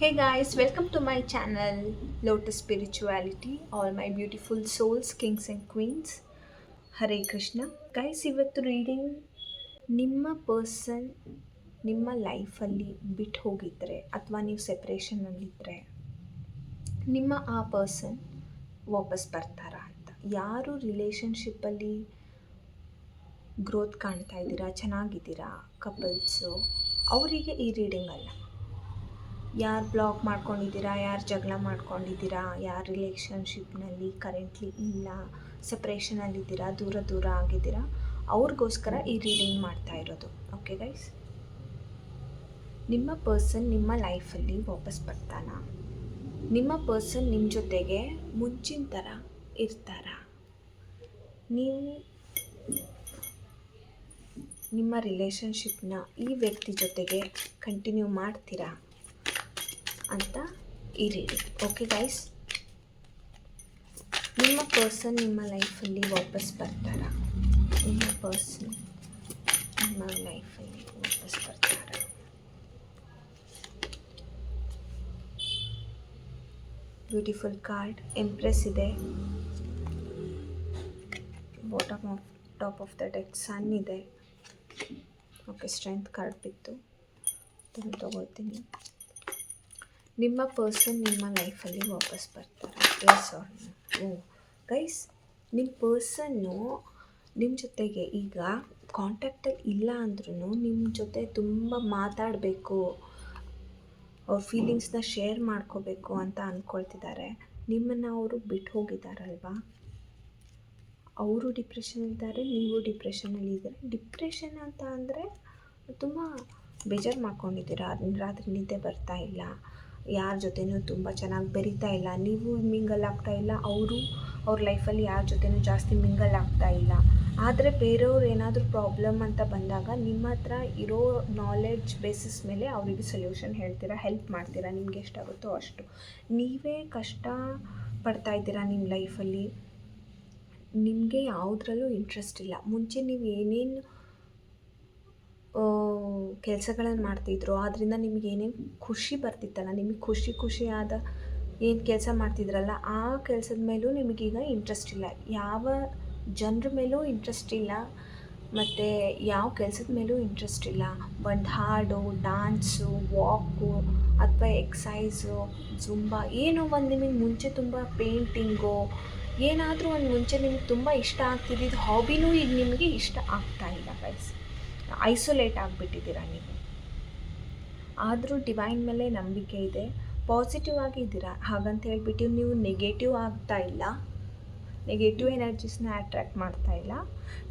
Hey guys, welcome to my channel Lotus Spirituality, all my beautiful souls, kings and queens. Hare Krishna. Guys ಇವತ್ತು reading ನಿಮ್ಮ person ನಿಮ್ಮ ಲೈಫಲ್ಲಿ ಬಿಟ್ಟು ಹೋಗಿದ್ದರೆ ಅಥವಾ ನೀವು ಸೆಪ್ರೇಷನಲ್ಲಿದ್ದರೆ ನಿಮ್ಮ ಆ ಪರ್ಸನ್ ವಾಪಸ್ ಬರ್ತಾರಾ ಅಂತ. ಯಾರು ರಿಲೇಷನ್ಶಿಪ್ಪಲ್ಲಿ ಗ್ರೋತ್ ಕಾಣ್ತಾ ಇದ್ದೀರಾ, ಚೆನ್ನಾಗಿದ್ದೀರಾ ಕಪಲ್ಸು, ಅವರಿಗೆ ಈ ರೀಡಿಂಗ್ ಅಲ್ಲ. ಯಾರು ಬ್ಲಾಕ್ ಮಾಡ್ಕೊಂಡಿದ್ದೀರಾ, ಯಾರು ಜಗಳ ಮಾಡ್ಕೊಂಡಿದ್ದೀರಾ, ಯಾರು ರಿಲೇಷನ್ಶಿಪ್ನಲ್ಲಿ ಕರೆಂಟ್ಲಿ ಇಲ್ಲ, ಸಪ್ರೇಷನಲ್ಲಿದ್ದೀರಾ, ದೂರ ದೂರ ಆಗಿದ್ದೀರಾ, ಅವ್ರಿಗೋಸ್ಕರ ಈ ರೀಡಿಂಗ್ ಮಾಡ್ತಾ ಇರೋದು. ಓಕೆ ಗೈಸ್, ನಿಮ್ಮ ಪರ್ಸನ್ ನಿಮ್ಮ ಲೈಫಲ್ಲಿ ವಾಪಸ್ ಬರ್ತಾನ? ನಿಮ್ಮ ಪರ್ಸನ್ ನಿಮ್ಮ ಜೊತೆಗೆ ಮುಂಚಿನ ಥರ ಇರ್ತಾರ? ನೀವು ನಿಮ್ಮ ರಿಲೇಷನ್ಶಿಪ್ನ ಈ ವ್ಯಕ್ತಿ ಜೊತೆಗೆ ಕಂಟಿನ್ಯೂ ಮಾಡ್ತೀರಾ ಅಂತ ಈ ರೀಡಿಂಗ್. ಓಕೆ ಗೈಸ್, ನಿಮ್ಮ ಪರ್ಸನ್ ನಿಮ್ಮ ಲೈಫಲ್ಲಿ ವಾಪಸ್ ಬರ್ತಾರ? ನಿಮ್ಮ ಪರ್ಸನ್ ನಿಮ್ಮ ಲೈಫಲ್ಲಿ ವಾಪಸ್ ಬರ್ತಾರ? ಬ್ಯೂಟಿಫುಲ್ ಕಾರ್ಡ್ ಎಂಪ್ರೆಸ್ ಇದೆ, ಟಾಪ್ ಆಫ್ ದ ಡೆಕ್ ಸನ್ ಇದೆ. ಓಕೆ, ಸ್ಟ್ರೆಂತ್ ಕಾರ್ಡ್ ಬಿತ್ತು, ತಗೊಳ್ತೀನಿ. ನಿಮ್ಮ ಪರ್ಸನ್ ನಿಮ್ಮ ಲೈಫಲ್ಲಿ ವಾಪಸ್ ಬರ್ತಾರೆ, ಎಸ್ ಆರ್ ನೋ? ಗೈಸ್, ನಿಮ್ಮ ಪರ್ಸನ್ನು ನಿಮ್ಮ ಜೊತೆಗೆ ಈಗ ಕಾಂಟ್ಯಾಕ್ಟಲ್ಲಿ ಇಲ್ಲ ಅಂದ್ರೂ ನಿಮ್ಮ ಜೊತೆ ತುಂಬ ಮಾತಾಡಬೇಕು, ಅವ್ರ ಫೀಲಿಂಗ್ಸ್ನ ಶೇರ್ ಮಾಡ್ಕೋಬೇಕು ಅಂತ ಅಂದ್ಕೊಳ್ತಿದ್ದಾರೆ. ನಿಮ್ಮನ್ನು ಅವರು ಬಿಟ್ಟು ಹೋಗಿದ್ದಾರಲ್ವಾ, ಅವರು ಡಿಪ್ರೆಷನಲ್ಲಿದ್ದಾರೆ, ನೀವು ಡಿಪ್ರೆಷನಲ್ಲಿದ್ದಾರೆ. ಡಿಪ್ರೆಷನ್ ಅಂತ ಅಂದರೆ ತುಂಬ ಬೇಜಾರು ಮಾಡ್ಕೊಂಡಿದ್ದೀರಾ, ರಾತ್ರಿ ನಿದ್ದೆ ಬರ್ತಾ ಇಲ್ಲ, ಯಾರ ಜೊತೆನೂ ತುಂಬ ಚೆನ್ನಾಗಿ ಬೆರೀತಾ ಇಲ್ಲ, ನೀವು ಮಿಂಗಲ್ ಆಗ್ತಾ ಇಲ್ಲ, ಅವರು ಅವ್ರ ಲೈಫಲ್ಲಿ ಯಾರ ಜೊತೆನೂ ಜಾಸ್ತಿ ಮಿಂಗಲ್ ಆಗ್ತಾ ಇಲ್ಲ. ಆದರೆ ಬೇರೆಯವ್ರು ಏನಾದರೂ ಪ್ರಾಬ್ಲಮ್ ಅಂತ ಬಂದಾಗ ನಿಮ್ಮ ಹತ್ರ ಇರೋ ನಾಲೆಡ್ಜ್ ಬೇಸಿಸ್ ಮೇಲೆ ಅವರಿಗೆ ಸೊಲ್ಯೂಷನ್ ಹೇಳ್ತೀರಾ, ಹೆಲ್ಪ್ ಮಾಡ್ತೀರಾ, ನಿಮ್ಗೆ ಎಷ್ಟಾಗುತ್ತೋ ಅಷ್ಟು. ನೀವೇ ಕಷ್ಟ ಪಡ್ತಾ ಇದ್ದೀರಾ ನಿಮ್ಮ ಲೈಫಲ್ಲಿ, ನಿಮಗೆ ಯಾವುದ್ರಲ್ಲೂ ಇಂಟ್ರೆಸ್ಟ್ ಇಲ್ಲ. ಮುಂಚೆ ನೀವು ಏನೇನು ಕೆಲಸಗಳನ್ನು ಮಾಡ್ತಿದ್ರು, ಆದ್ದರಿಂದ ನಿಮಗೆ ಏನೇನು ಖುಷಿ ಬರ್ತಿತ್ತಲ್ಲ, ನಿಮಗೆ ಖುಷಿಯಾದ ಏನು ಕೆಲಸ ಮಾಡ್ತಿದ್ರಲ್ಲ, ಆ ಕೆಲಸದ ಮೇಲೂ ನಿಮಗೀಗ ಇಂಟ್ರೆಸ್ಟ್ ಇಲ್ಲ, ಯಾವ ಜನರ ಮೇಲೂ ಇಂಟ್ರೆಸ್ಟ್ ಇಲ್ಲ, ಮತ್ತು ಯಾವ ಕೆಲಸದ ಮೇಲೂ ಇಂಟ್ರೆಸ್ಟ್ ಇಲ್ಲ. ಒಂದು ಹಾಡು, ಡ್ಯಾನ್ಸು, ವಾಕು ಅಥವಾ ಎಕ್ಸೈಸು, ಜುಂಬಾ, ಏನೋ ಒಂದು ನಿಮಗೆ ಮುಂಚೆ ತುಂಬ ಪೇಂಟಿಂಗು, ಏನಾದರೂ ಒಂದು ಮುಂಚೆ ನಿಮಗೆ ತುಂಬ ಇಷ್ಟ ಆಗ್ತಿದ್ದಿದ್ದು ಹಾಬಿನೂ ಈಗ ನಿಮಗೆ ಇಷ್ಟ ಆಗ್ತಾ ಇಲ್ಲ ಗೈಸ್. ಐಸೋಲೇಟ್ ಆಗಿಬಿಟ್ಟಿದ್ದೀರಾ ನೀವು. ಆದರೂ ಡಿವೈನ್ ಮೇಲೆ ನಂಬಿಕೆ ಇದೆ, ಪಾಸಿಟಿವ್ ಆಗಿದ್ದೀರಾ. ಹಾಗಂತ ಹೇಳ್ಬಿಟ್ಟು ನೀವು ನೆಗೆಟಿವ್ ಆಗ್ತಾ ಇಲ್ಲ, ನೆಗೆಟಿವ್ ಎನರ್ಜೀಸ್ನ ಅಟ್ರ್ಯಾಕ್ಟ್ ಮಾಡ್ತಾ ಇಲ್ಲ,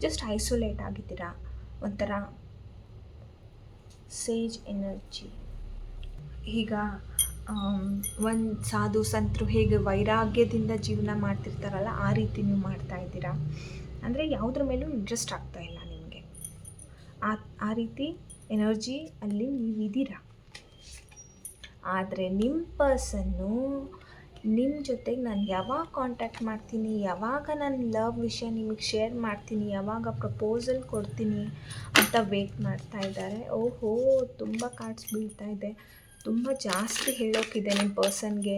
ಜಸ್ಟ್ ಐಸೋಲೇಟ್ ಆಗಿದ್ದೀರಾ. ಒಂಥರ ಸೇಜ್ ಎನರ್ಜಿ. ಈಗ ಒಂದು ಸಾಧು ಸಂತರು ಹೇಗೆ ವೈರಾಗ್ಯದಿಂದ ಜೀವನ ಮಾಡ್ತಿರ್ತಾರಲ್ಲ, ಆ ರೀತಿ ನೀವು ಮಾಡ್ತಾ ಇದ್ದೀರಾ. ಅಂದರೆ ಯಾವುದ್ರ ಮೇಲೂ ಇಂಟ್ರೆಸ್ಟ್ ಆಗ್ತಾ ಇಲ್ಲ ನಿಮಗೆ, ಆ ರೀತಿ ಎನರ್ಜಿ ಅಲ್ಲಿ ನೀವಿದ್ದೀರಾ. ಆದರೆ ನಿಮ್ಮ ಪರ್ಸನ್ನು ನಿಮ್ಮ ಜೊತೆಗೆ ನಾನು ಯಾವಾಗ ಕಾಂಟ್ಯಾಕ್ಟ್ ಮಾಡ್ತೀನಿ, ಯಾವಾಗ ನಾನು ಲವ್ ವಿಷಯ ನಿಮಗೆ ಶೇರ್ ಮಾಡ್ತೀನಿ, ಯಾವಾಗ ಪ್ರಪೋಸಲ್ ಕೊಡ್ತೀನಿ ಅಂತ ವೇಟ್ ಮಾಡ್ತಾ ಇದ್ದಾರೆ. ಓಹೋ, ತುಂಬ ಕಾರ್ಡ್ಸ್ ಬೀಳ್ತಾ ಇದೆ, ತುಂಬ ಜಾಸ್ತಿ ಹೇಳೋಕ್ಕಿದೆ ನಿಮ್ಮ ಪರ್ಸನ್ಗೆ.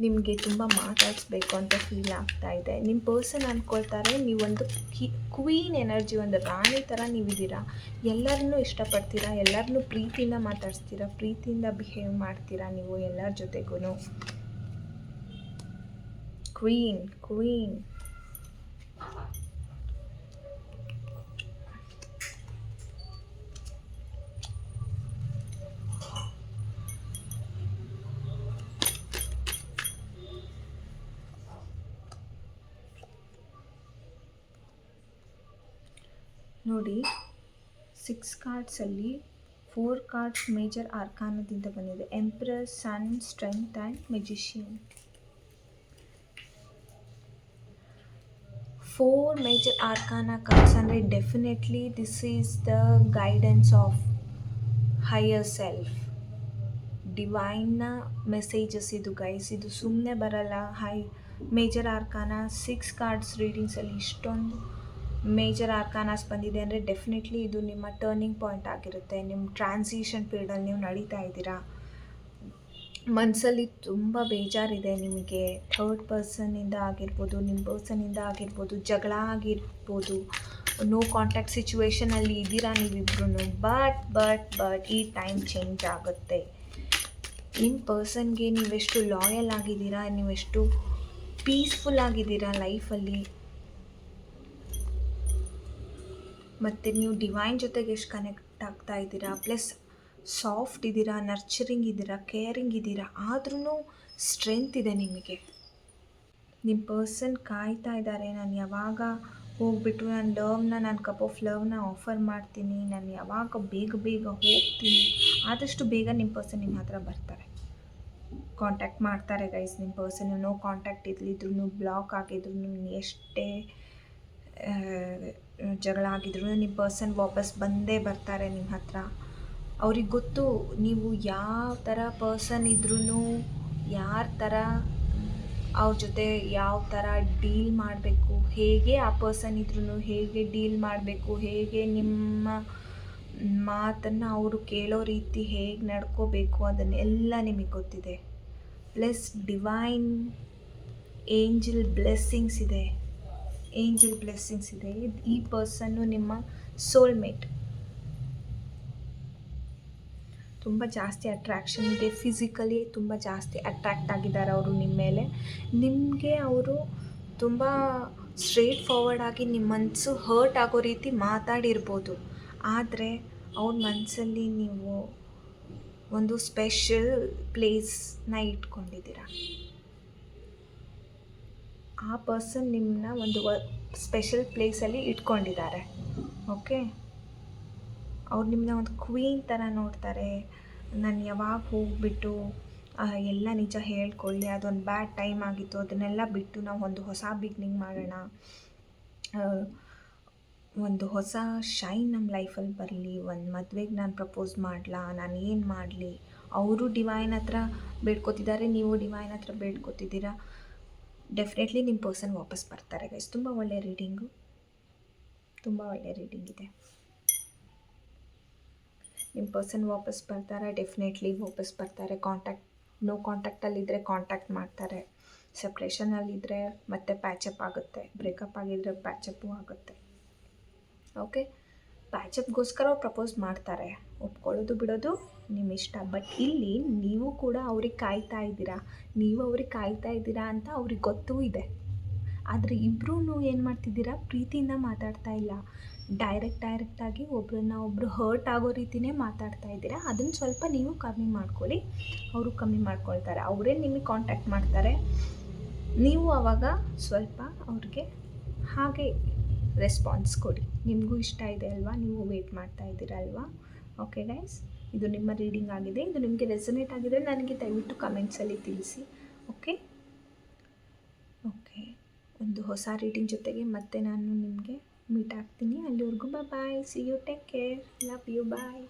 ನಿಮಗೆ ತುಂಬ ಮಾತಾಡಿಸ್ಬೇಕು ಅಂತ ಫೀಲ್ ಆಗ್ತಾ ಇದೆ. ನಿಮ್ಮ ಪರ್ಸನ್ ಅಂದ್ಕೊಳ್ತಾರೆ ನೀವೊಂದು ಕ್ವೀನ್ ಎನರ್ಜಿ, ಒಂದು ರಾಣಿ ಥರ ನೀವಿದ್ದೀರಾ. ಎಲ್ಲರನ್ನೂ ಇಷ್ಟಪಡ್ತೀರಾ, ಎಲ್ಲರನ್ನೂ ಪ್ರೀತಿಯಿಂದ ಮಾತಾಡಿಸ್ತೀರಾ, ಪ್ರೀತಿಯಿಂದ ಬಿಹೇವ್ ಮಾಡ್ತೀರಾ ನೀವು ಎಲ್ಲರ ಜೊತೆಗೂ. ಕ್ವೀನ್ ನೋಡಿ, 6 ಕಾರ್ಡ್ಸಲ್ಲಿ 4 ಕಾರ್ಡ್ಸ್ ಮೇಜರ್ ಆರ್ಕಾನದಿಂದ ಬಂದಿದೆ. Empress, sun, strength and magician. 4 major arcana cards ಅಂದರೆ definitely this is the guidance of higher self, ಡಿವೈನ್ನ ಮೆಸೇಜಸ್ ಇದು ಗೈಸ್. ಇದು ಸುಮ್ಮನೆ ಬರಲ್ಲ. ಮೇಜರ್ ಆರ್ಕಾನ 6 ಕಾರ್ಡ್ಸ್ ರೀಡಿಂಗ್ಸಲ್ಲಿ ಇಷ್ಟೊಂದು ಮೇಜರ್ ಆರ್ಕಾನಾಸ್ ಬಂದಿದೆ ಅಂದರೆ ಡೆಫಿನೆಟ್ಲಿ ಇದು ನಿಮ್ಮ ಟರ್ನಿಂಗ್ ಪಾಯಿಂಟ್ ಆಗಿರುತ್ತೆ. ನಿಮ್ಮ ಟ್ರಾನ್ಸಿಷನ್ ಪೀರಿಯಡಲ್ಲಿ ನೀವು ನಡೀತಾ ಇದ್ದೀರಾ. ಮನಸ್ಸಲ್ಲಿ ತುಂಬ ಬೇಜಾರಿದೆ ನಿಮಗೆ. ಥರ್ಡ್ ಪರ್ಸನ್ನಿಂದ ಆಗಿರ್ಬೋದು, ನಿಮ್ಮ ಪರ್ಸನ್ನಿಂದ ಆಗಿರ್ಬೋದು, ಜಗಳ ಆಗಿರ್ಬೋದು, ನೋ ಕಾಂಟ್ಯಾಕ್ಟ್ ಸಿಚುವೇಷನಲ್ಲಿ ಇದ್ದೀರಾ ನೀವಿಬ್ರೂ. ಬಟ್ ಈ ಟೈಮ್ ಚೇಂಜ್ ಆಗುತ್ತೆ. ನಿಮ್ಮ ಪರ್ಸನ್ಗೆ ನೀವೆಷ್ಟು ಲಾಯಲ್ ಆಗಿದ್ದೀರಾ, ನೀವೆಷ್ಟು ಪೀಸ್ಫುಲ್ ಆಗಿದ್ದೀರಾ ಲೈಫಲ್ಲಿ, ಮತ್ತು ನೀವು ಡಿವೈನ್ ಜೊತೆಗೆ ಎಷ್ಟು ಕನೆಕ್ಟ್ ಆಗ್ತಾ ಇದ್ದೀರಾ, ಪ್ಲಸ್ ಸಾಫ್ಟ್ ಇದ್ದೀರಾ, ನರ್ಚರಿಂಗ್ ಇದ್ದೀರಾ, ಕೇರಿಂಗ್ ಇದ್ದೀರಾ, ಆದ್ರೂ ಸ್ಟ್ರೆಂತ್ ಇದೆ ನಿಮಗೆ. ನಿಮ್ಮ ಪರ್ಸನ್ ಕಾಯ್ತಾ ಇದ್ದಾರೆ, ನಾನು ಯಾವಾಗ ಹೋಗ್ಬಿಟ್ಟು ನಾನು ಕಪ್ ಆಫ್ ಲವ್ನ ಆಫರ್ ಮಾಡ್ತೀನಿ, ನಾನು ಯಾವಾಗ ಬೇಗ ಹೋಗ್ತೀನಿ, ಆದಷ್ಟು ಬೇಗ ನಿಮ್ಮ ಪರ್ಸನ್ ನಿಮ್ಮ ಹತ್ರ ಬರ್ತಾರೆ, ಕಾಂಟ್ಯಾಕ್ಟ್ ಮಾಡ್ತಾರೆ ಗೈಸ್. ನಿಮ್ಮ ಪರ್ಸನ್ ನೋ ಕಾಂಟ್ಯಾಕ್ಟ್ ಇರಲಿದ್ರು, ಬ್ಲಾಕ್ ಆಗಿದ್ರು, ಎಷ್ಟೇ ಜಗಳ ಆಗಿದ್ರು ನಿಮ್ಮ ಪರ್ಸನ್ ವಾಪಸ್ ಬಂದೇ ಬರ್ತಾರೆ ನಿಮ್ಮ ಹತ್ರ. ಅವ್ರಿಗೆ ಗೊತ್ತು ನೀವು ಯಾವ ಥರ ಪರ್ಸನ್ ಇದ್ರೂ, ಯಾರ ಥರ ಅವ್ರ ಜೊತೆ ಯಾವ ಥರ ಡೀಲ್ ಮಾಡಬೇಕು, ಹೇಗೆ ಆ ಪರ್ಸನ್ ಇದ್ರೂ ಹೇಗೆ ಡೀಲ್ ಮಾಡಬೇಕು, ಹೇಗೆ ನಿಮ್ಮ ಮಾತನ್ನು ಅವರು ಕೇಳೋ ರೀತಿ ಹೇಗೆ ನಡ್ಕೋಬೇಕು, ಅದನ್ನೆಲ್ಲ ನಿಮಗೆ ಗೊತ್ತಿದೆ. ಪ್ಲಸ್ ಡಿವೈನ್ ಏಂಜಲ್ ಬ್ಲೆಸ್ಸಿಂಗ್ಸ್ ಇದೆ. ಈ ಪರ್ಸನ್ನು ನಿಮ್ಮ ಸೋಲ್ಮೇಟ್. ತುಂಬ ಜಾಸ್ತಿ ಅಟ್ರ್ಯಾಕ್ಷನ್ ಇದೆ, ಫಿಸಿಕಲಿ ತುಂಬ ಜಾಸ್ತಿ ಅಟ್ರ್ಯಾಕ್ಟ್ ಆಗಿದ್ದಾರೆ ಅವರು ನಿಮ್ಮ ಮೇಲೆ. ನಿಮಗೆ ಅವರು ತುಂಬ ಸ್ಟ್ರೇಟ್ ಫಾರ್ವರ್ಡ್ ಆಗಿ ನಿಮ್ಮ ಮನಸ್ಸು ಹರ್ಟ್ ಆಗೋ ರೀತಿ ಮಾತಾಡಿರ್ಬೋದು, ಆದರೆ ಅವ್ರ ಮನಸ್ಸಲ್ಲಿ ನೀವು ಒಂದು ಸ್ಪೆಷಲ್ ಪ್ಲೇಸ್ನ ಇಟ್ಕೊಂಡಿದ್ದೀರ. ಆ ಪರ್ಸನ್ ನಿಮ್ಮನ್ನ ಒಂದು ಸ್ಪೆಷಲ್ ಪ್ಲೇಸಲ್ಲಿ ಇಟ್ಕೊಂಡಿದ್ದಾರೆ. ಓಕೆ, ಅವ್ರು ನಿಮ್ಮನ್ನ ಒಂದು ಕ್ವೀನ್ ಥರ ನೋಡ್ತಾರೆ. ನಾನು ಯಾವಾಗ ಹೋಗ್ಬಿಟ್ಟು ಎಲ್ಲ ನಿಜ ಹೇಳ್ಕೊಳ್ಳಿ, ಅದೊಂದು ಬ್ಯಾಡ್ ಟೈಮ್ ಆಗಿತ್ತು, ಅದನ್ನೆಲ್ಲ ಬಿಟ್ಟು ನಾವು ಒಂದು ಹೊಸ ಬಿಗ್ನಿಂಗ್ ಮಾಡೋಣ, ಒಂದು ಹೊಸ ಶೈನ್ ನಮ್ಮ ಲೈಫಲ್ಲಿ ಬರಲಿ, ಒಂದು ಮದುವೆಗೆ ನಾನು ಪ್ರಪೋಸ್ ಮಾಡಲಾ, ನಾನು ಏನು ಮಾಡಲಿ. ಅವರು ಡಿವೈನ್ ಹತ್ರ ಬೇಡ್ಕೊತಿದ್ದಾರೆ, ನೀವು ಡಿವೈನ್ ಹತ್ರ ಬೇಡ್ಕೊತಿದ್ದೀರಾ. ಡೆಫಿನೆಟ್ಲಿ ನಿಮ್ಮ ಪರ್ಸನ್ ವಾಪಸ್ ಬರ್ತಾರೆ ಗೈಸ್. ತುಂಬ ಒಳ್ಳೆಯ ರೀಡಿಂಗ್ ಇದೆ. ನಿಮ್ಮ ಪರ್ಸನ್ ವಾಪಸ್ ಬರ್ತಾರೆ, ಡೆಫಿನೆಟ್ಲಿ ವಾಪಸ್ ಬರ್ತಾರೆ. ನೋ ಕಾಂಟ್ಯಾಕ್ಟಲ್ಲಿದ್ದರೆ ಕಾಂಟ್ಯಾಕ್ಟ್ ಮಾಡ್ತಾರೆ. ಸಪ್ರೇಷನಲ್ಲಿದ್ದರೆ ಮತ್ತೆ ಪ್ಯಾಚಪ್ ಆಗುತ್ತೆ, ಬ್ರೇಕಪ್ ಆಗಿದ್ದರೆ ಪ್ಯಾಚಪ್ಪು ಆಗುತ್ತೆ. ಓಕೆ, ಪ್ಯಾಚಪ್ಗೋಸ್ಕರ ಅವ್ರು ಪ್ರಪೋಸ್ ಮಾಡ್ತಾರೆ, ಒಪ್ಕೊಳ್ಳೋದು ಬಿಡೋದು ನಿಮ್ಮ ಇಷ್ಟ. ಬಟ್ ಇಲ್ಲಿ ನೀವು ಕೂಡ ಅವ್ರಿಗೆ ಕಾಯ್ತಾ ಇದ್ದೀರಾ ಅಂತ ಅವ್ರಿಗೆ ಗೊತ್ತೂ ಇದೆ. ಆದರೆ ಇಬ್ಬರೂ ಏನು ಮಾಡ್ತಿದ್ದೀರಾ, ಪ್ರೀತಿಯಿಂದ ಮಾತಾಡ್ತಾ ಇಲ್ಲ, ಡೈರೆಕ್ಟಾಗಿ ಒಬ್ರು ಹರ್ಟ್ ಆಗೋ ರೀತಿಯೇ ಮಾತಾಡ್ತಾ ಇದ್ದೀರಾ. ಅದನ್ನು ಸ್ವಲ್ಪ ನೀವು ಕಮ್ಮಿ ಮಾಡ್ಕೊಳ್ಳಿ, ಅವರು ಕಮ್ಮಿ ಮಾಡ್ಕೊಳ್ತಾರೆ. ಅವರೇ ನಿಮಗೆ ಕಾಂಟ್ಯಾಕ್ಟ್ ಮಾಡ್ತಾರೆ, ನೀವು ಆವಾಗ ಸ್ವಲ್ಪ ಅವ್ರಿಗೆ ಹಾಗೆ ರೆಸ್ಪಾನ್ಸ್ ಕೊಡಿ. ನಿಮಗೂ ಇಷ್ಟ ಇದೆ ಅಲ್ವಾ, ನೀವು ವೇಟ್ ಮಾಡ್ತಾ ಇದ್ದೀರಾ ಅಲ್ವಾ. ಓಕೆ ಗೈಸ್, ಇದು ನಿಮ್ಮ ರೀಡಿಂಗ್ ಆಗಿದೆ. ಇದು ನಿಮಗೆ ರೆಸನೇಟ್ ಆಗಿದ್ರೆ ನನಗೆ ದಯವಿಟ್ಟು ಕಮೆಂಟ್ಸಲ್ಲಿ ತಿಳಿಸಿ. ಓಕೆ, ಒಂದು ಹೊಸ ರೀಡಿಂಗ್ ಜೊತೆಗೆ ಮತ್ತೆ ನಾನು ನಿಮಗೆ ಮೀಟ್ ಆಗ್ತೀನಿ. ಅಲ್ಲಿವರೆಗೂ bye, see you, take care, love you, bye.